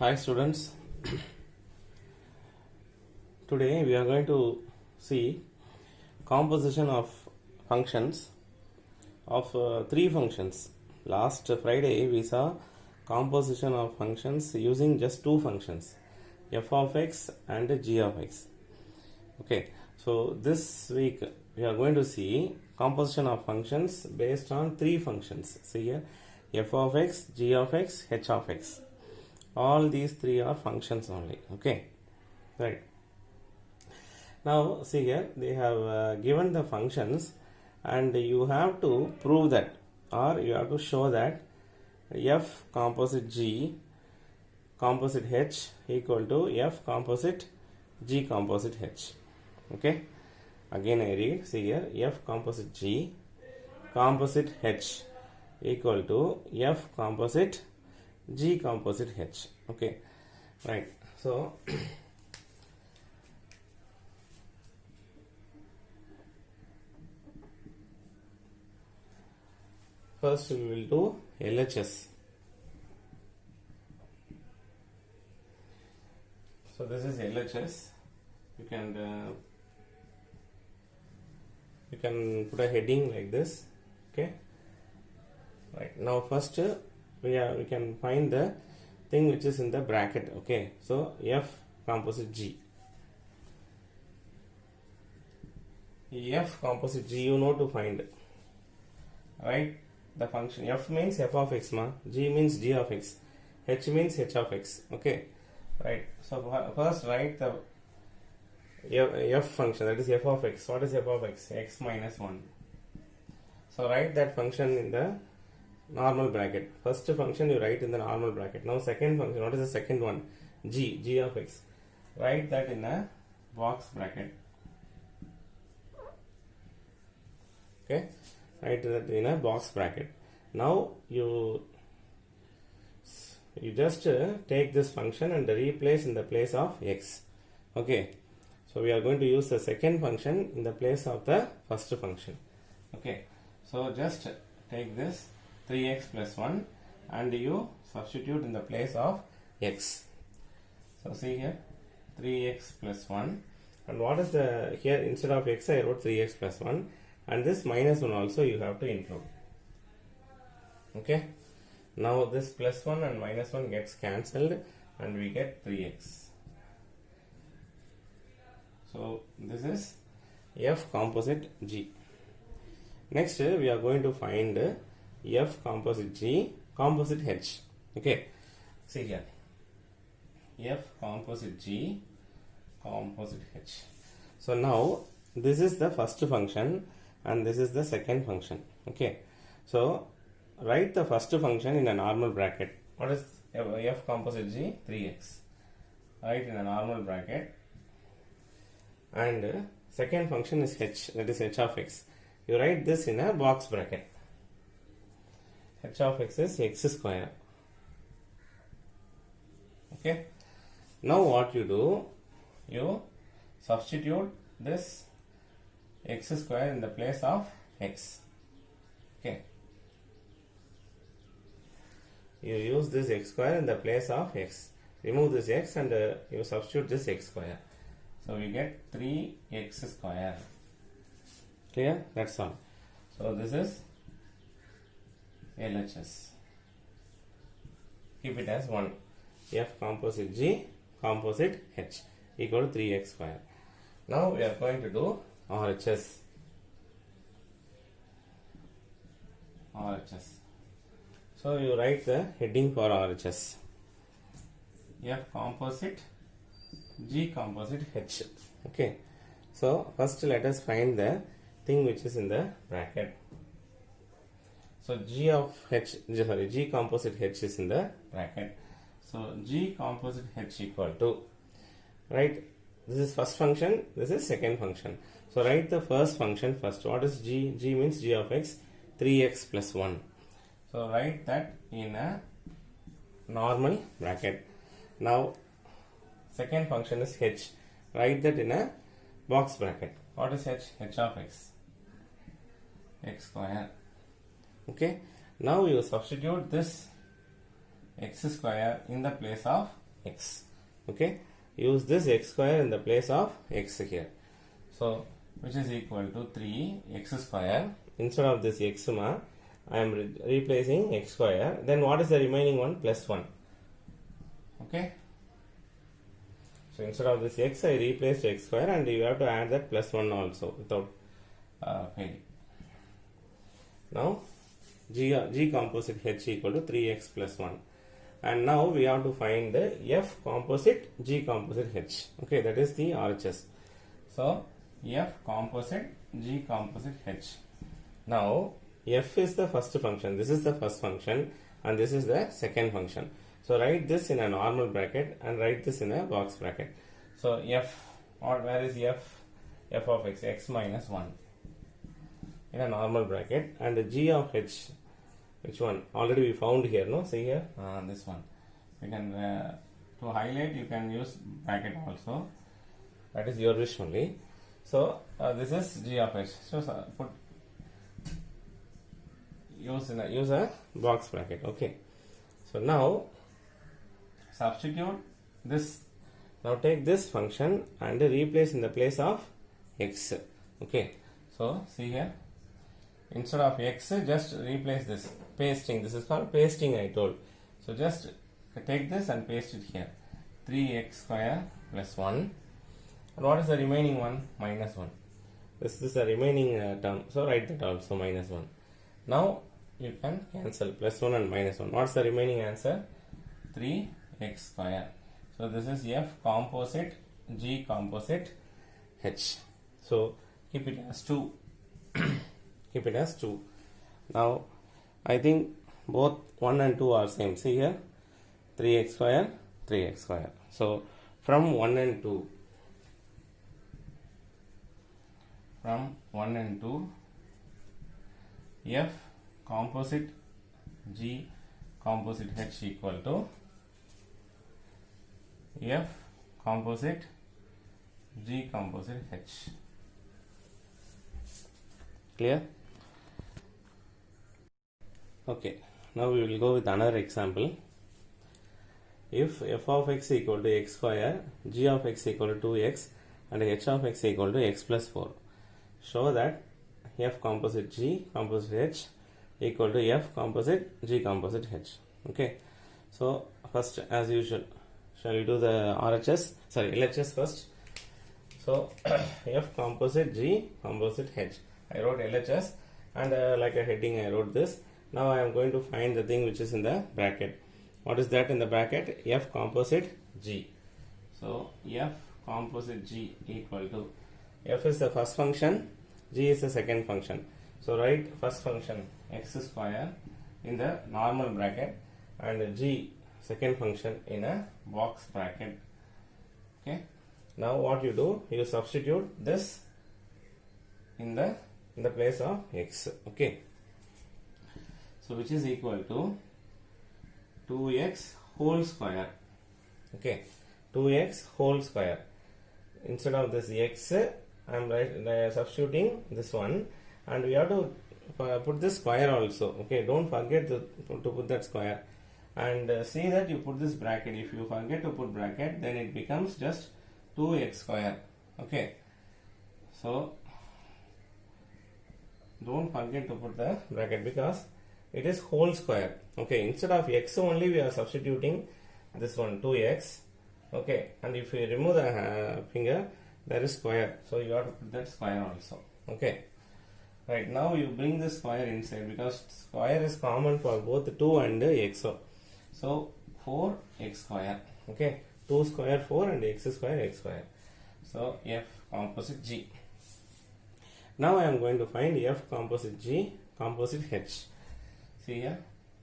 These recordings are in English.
Hi students, today we are going to see composition of functions of three functions. Last Friday we saw composition of functions using just two functions, f of x and g of x. Okay, so this week we are going to see composition of functions based on three functions. See here, f of x, g of x, h of x. All these three are functions only. Okay, right. Now see here, they have given the functions and you have to prove that, or you have to show that f composite g composite h equal to f composite g composite h. Okay, again I read, see here, f composite g composite h equal to f composite g composite h. Okay, right. So first we will do LHS. So this is LHS. You can put a heading like this. Okay, right. Now first we can find the thing which is in the bracket. Okay, so f composite g. F composite g you know to find, right? The function f means f of x, g means g of x, h means h of x. Okay, right. So first write the f function, that is f of x. What is f of x? X minus 1. So write that function in the normal bracket. First function you write in the normal bracket. Now second function, what is the second one? G of x. Write that in a box bracket. Okay, write that in a box bracket. Now you just take this function and replace in the place of x. Okay, so we are going to use the second function in the place of the first function. Okay, so just take this 3x plus 1 and you substitute in the place of x. So see here, 3x plus 1, and what is the, here instead of x I wrote 3x plus 1, and this minus 1 also you have to include. Okay, now this plus 1 and minus 1 gets cancelled and we get 3x. So this is f composite g. Next we are going to find f composite g composite h. Okay, see here, f composite g composite h. So now this is the first function and this is the second function. Okay, so write the first function in a normal bracket. What is f composite g? 3x. Write in a normal bracket, and second function is h, that is h of x. You write this in a box bracket. H of x is x square. Okay, now what you do, you substitute this x square in the place of x. Okay, you use this x square in the place of x. Remove this x and you substitute this x square. So we get 3x square. Clear? That's all. So this is LHS. Keep it as 1. F composite g composite h equal to 3x square. Now we are going to do RHS. RHS. So you write the heading for RHS. F composite g composite h. Okay. So first let us find the thing which is in the bracket. So g composite h is in the bracket. So g composite h equal to, right, this is first function, this is second function. So write the first function first. What is g? G means g of x, 3x plus 1. So write that in a normal bracket. Now second function is h. Write that in a box bracket. What is h? H of x, x square. Okay, now you substitute this x square in the place of x. Okay, use this x square in the place of x here. So which is equal to 3x square. Instead of this x I am replacing x square. Then what is the remaining one? Plus 1. Okay. So instead of this x, I replaced x square, and you have to add that plus 1 also without failing. Now G composite H equal to 3x plus 1. And now we have to find the F composite G composite H. Okay, that is the RHS. So F composite G composite H. Now F is the first function. This is the first function, and this is the second function. So write this in a normal bracket and write this in a box bracket. So F, or where is F? F of x, x minus 1 in a normal bracket, and the G of H, which one? Already we found here, no? See here, this one. You can, to highlight, you can use bracket also. That is your wish only. So this is G of H. So put, use a box bracket. Okay. So now substitute this. Now take this function and replace in the place of x. Okay. So see here, instead of x, just replace this. Pasting. This is called pasting, I told. So just take this and paste it here. 3x square plus 1. And what is the remaining one? Minus 1. This is the remaining term. So write that also, minus 1. Now you can cancel plus 1 and minus 1. What's the remaining answer? 3x square. So this is F composite G composite H. So keep it as 2. Keep it as 2. Now I think both 1 and 2 are same. See here, 3x square, 3x square. So from 1 and 2, F composite G composite H equal to F composite G composite H. Clear? Okay, now we will go with another example. If f of x equal to x square, g of x equal to 2x, and h of x equal to x plus 4, show that f composite g composite h equal to f composite g composite h. Okay, so first, as usual, shall we do the LHS first? So f composite g composite h. I wrote LHS, and like a heading I wrote this. Now I am going to find the thing which is in the bracket. What is that in the bracket? F composite G. So F composite G equal to, F is the first function, G is the second function. So write first function x square in the normal bracket and G second function in a box bracket. Okay. Now what you do? You substitute this in the place of x. Okay. So which is equal to 2x whole square. Okay, 2x whole square. Instead of this x, I am substituting this one, and we have to put this square also. Okay, don't forget to put that square, and see that you put this bracket. If you forget to put bracket, then it becomes just 2x square. Okay, so don't forget to put the bracket because it is whole square. Okay, instead of x only we are substituting this one 2x. Okay, and if you remove the finger, there is square, so you have to put that square also. Okay, right, now you bring the square inside because square is common for both 2 and x. So 4x square. Okay, 2 square 4 and x square x square. So F composite G. Now I am going to find F composite G composite H. See here,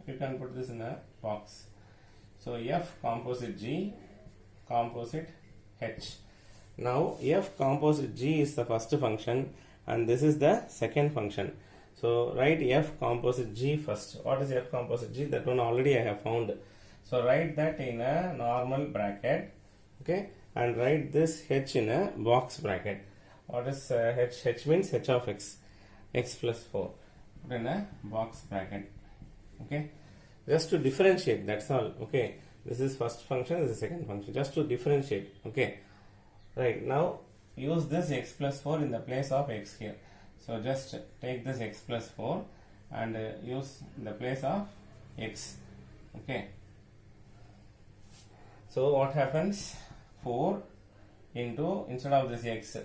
you can put this in a box. So F composite G composite H. Now F composite G is the first function and this is the second function. So write F composite G first. What is F composite G? That one already I have found. So write that in a normal bracket. Okay, and write this H in a box bracket. What is H? H means H of x, x plus 4. Put in a box bracket. Okay, just to differentiate, that's all. Okay, This is first function, this is second function, just to differentiate. Okay, right, now use this x plus 4 in the place of x here. So just take this x plus 4 and use in the place of x. Okay, so what happens? 4 into, instead of this x,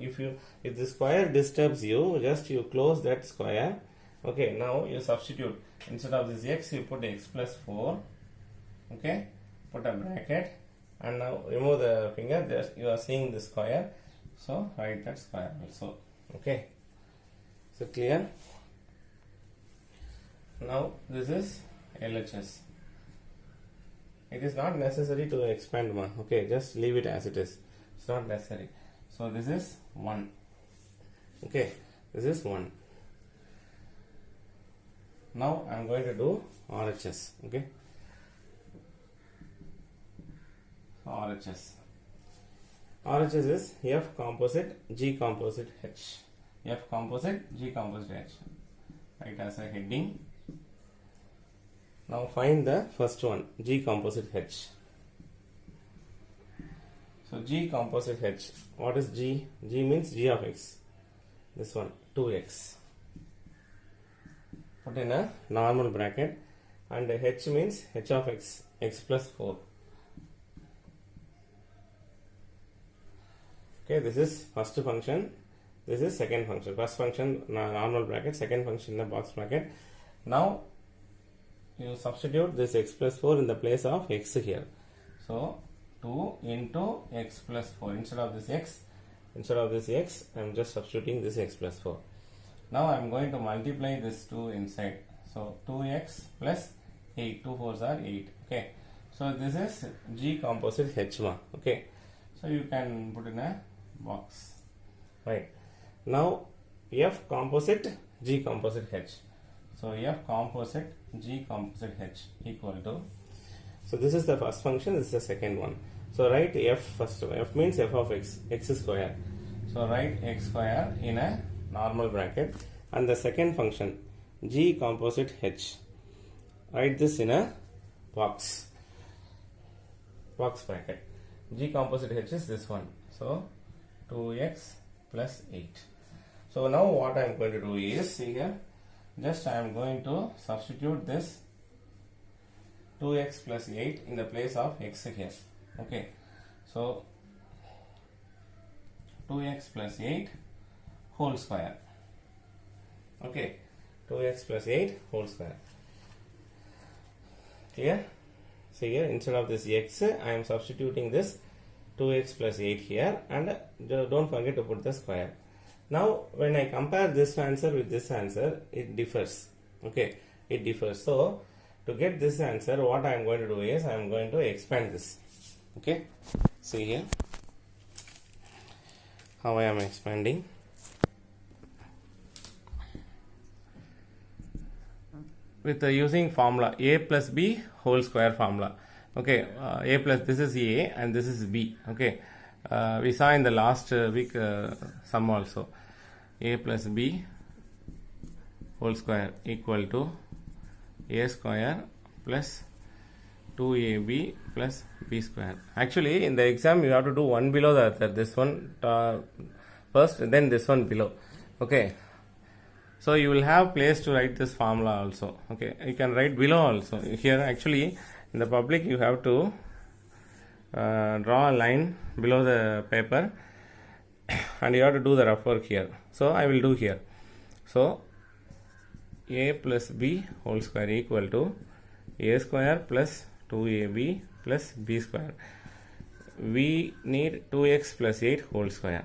if the square disturbs you, just you close that square. Okay, now you substitute, instead of this x you put x plus 4. Okay, put a bracket and now remove the finger. Just you are seeing the square, so write that square also. Okay, so clear? Now this is LHS. It is not necessary to expand one. Okay, just leave it as it is. It's not necessary. So this is 1. Okay, this is 1. Now I am going to do RHS. Okay, RHS. RHS is F composite G composite H. F composite G composite H. Write as a heading. Now find the first one, G composite H. So G composite H. What is G? G means G of x. This one, 2x. Put in a normal bracket, and H means H of x, x plus 4. Okay, this is first function. This is second function. First function normal bracket, second function in the box bracket. Now you substitute this x plus 4 in the place of x here. So 2 into x plus 4. Instead of this x, I am just substituting this x plus 4. Now I am going to multiply this 2 inside. So 2x plus 8. 2 4s are 8. Okay. So this is G composite H1. Okay. So you can put in a box. Right. Now F composite G composite H. So F composite G composite H equal to. So this is the first function. This is the second one. So write F first. F means F of x, x square. So write x square in a normal bracket, and the second function G composite H, write this in a box bracket. G composite H is this one. So 2x plus 8. So now what I am going to do is, see here, just I am going to substitute this 2x plus 8 in the place of x here. Okay, so 2x plus 8 whole square. Okay, 2x plus 8 whole square. Clear? See here, instead of this x, I am substituting this 2x plus 8 here, and don't forget to put the square. Now when I compare this answer with this answer, it differs. Okay, it differs. So to get this answer, what I am going to do is, I am going to expand this. Okay, see here how I am expanding. With using formula a plus b whole square formula. Okay, a plus, this is a and this is b. Okay, we saw in the last week sum also. A plus b whole square equal to a square plus 2ab plus b square. Actually in the exam you have to do one below the other. This one first, then this one below. Okay, so you will have place to write this formula also. Okay, you can write below also. Here actually in the public you have to draw a line below the paper and you have to do the rough work here. So I will do here. So a plus b whole square equal to a square plus 2ab plus b square. We need 2x plus 8 whole square.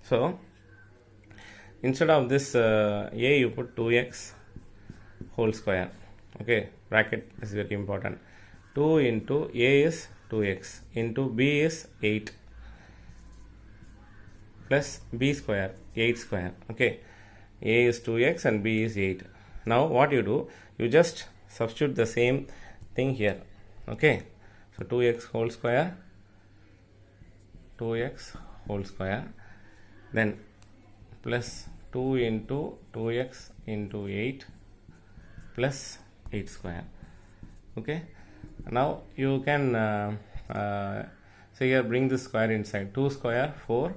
So instead of this a, you put 2x whole square. Okay, bracket is very important. 2 into a is 2x into b is 8 plus b square, 8 square. Okay, a is 2x and b is 8. Now what you do, you just substitute the same thing here. Okay, so 2x whole square, 2x whole square, then plus 2 into 2x into 8 plus 8 square. Okay, Now you can so here bring this square inside. 2 square 4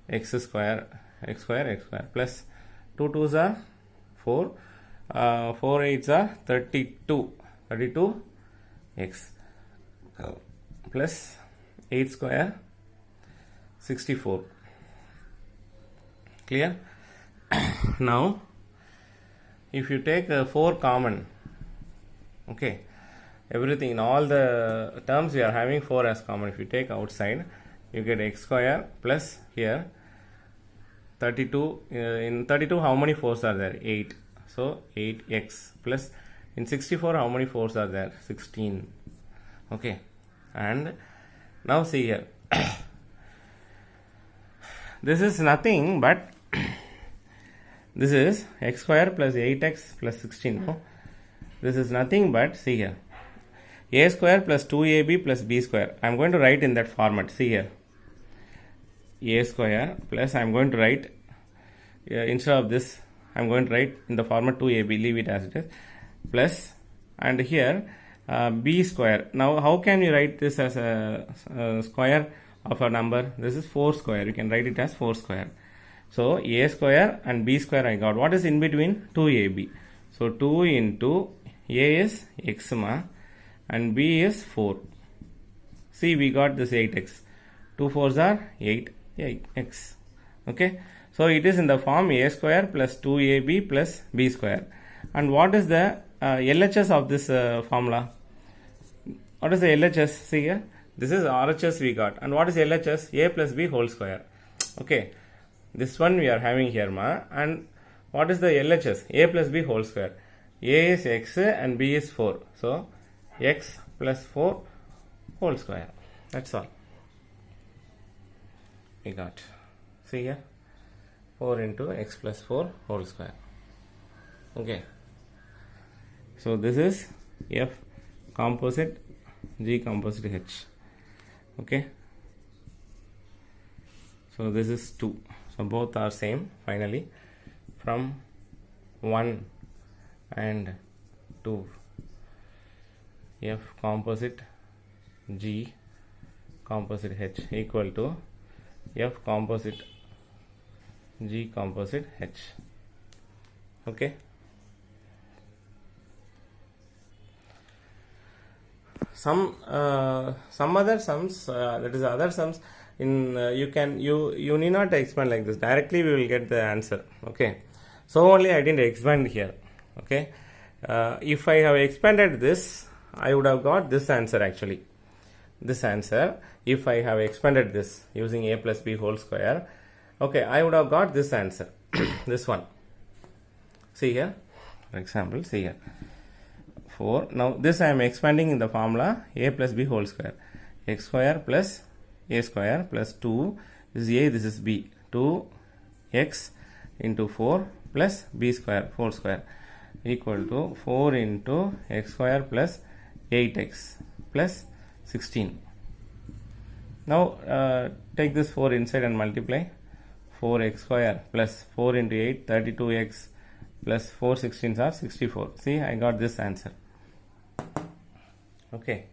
x square plus 2 2s are 4, 4 8s are 32 x plus 8 square 64. Clear? Now if you take 4 common, okay, everything in all the terms we are having 4 as common. If you take outside, you get x square plus here 32. In 32 how many 4s are there? 8. So 8x plus in 64 how many 4s are there? 16. Okay, and now see here this is nothing but this is x square plus 8x plus 16. No? This is nothing but, see here, a square plus 2ab plus b square. I am going to write in that format. See here, a square plus I am going to write instead of this I am going to write in the format 2ab, leave it as it is, plus, and here b square. Now how can you write this as a square of a number? This is 4 square. You can write it as 4 square. So a square and b square I got. What is in between? 2ab. So 2 into a is x and b is 4. See, we got this 8x. 2 4s are 8x. Okay. So it is in the form a square plus 2ab plus b square. And what is the LHS of this formula? What is the LHS? See here. This is RHS we got. And what is LHS? A plus b whole square. Okay. This one we are having here, and what is the LHS? A plus b whole square. A is x and b is 4. So x plus 4 whole square. That's all. We got. See here. 4 into x plus 4 whole square. Okay. So this is F composite G composite H. Okay. So this is 2. So both are same finally from 1 and 2. F composite G composite H equal to F composite G composite H. Okay. Some other sums, that is other sums in you need not expand like this. Directly we will get the answer. Okay. So only I didn't expand here. Okay. If I have expanded this, I would have got this answer actually. This answer, if I have expanded this using a plus b whole square, okay, I would have got this answer. This one. See here. For example, see here. 4. Now this I am expanding in the formula a plus b whole square. X square plus a square plus 2 this is a, this is b. 2x into 4 plus b square 4 square equal to 4 into x square plus 8x plus 16. Now take this 4 inside and multiply. 4x square plus 4 into 8 32x plus 4 16s are 64. See, I got this answer. Okay.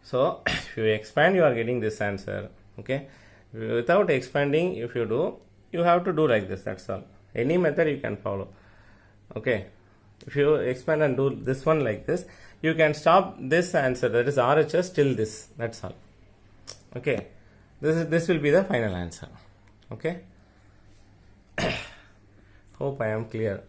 So if you expand, you are getting this answer. Okay. Without expanding, if you do, you have to do like this. That's all. Any method you can follow. Okay. If you expand and do this one like this, you can stop this answer, that is RHS, till this. That's all. Okay. This will be the final answer. Okay. Hope I am clear.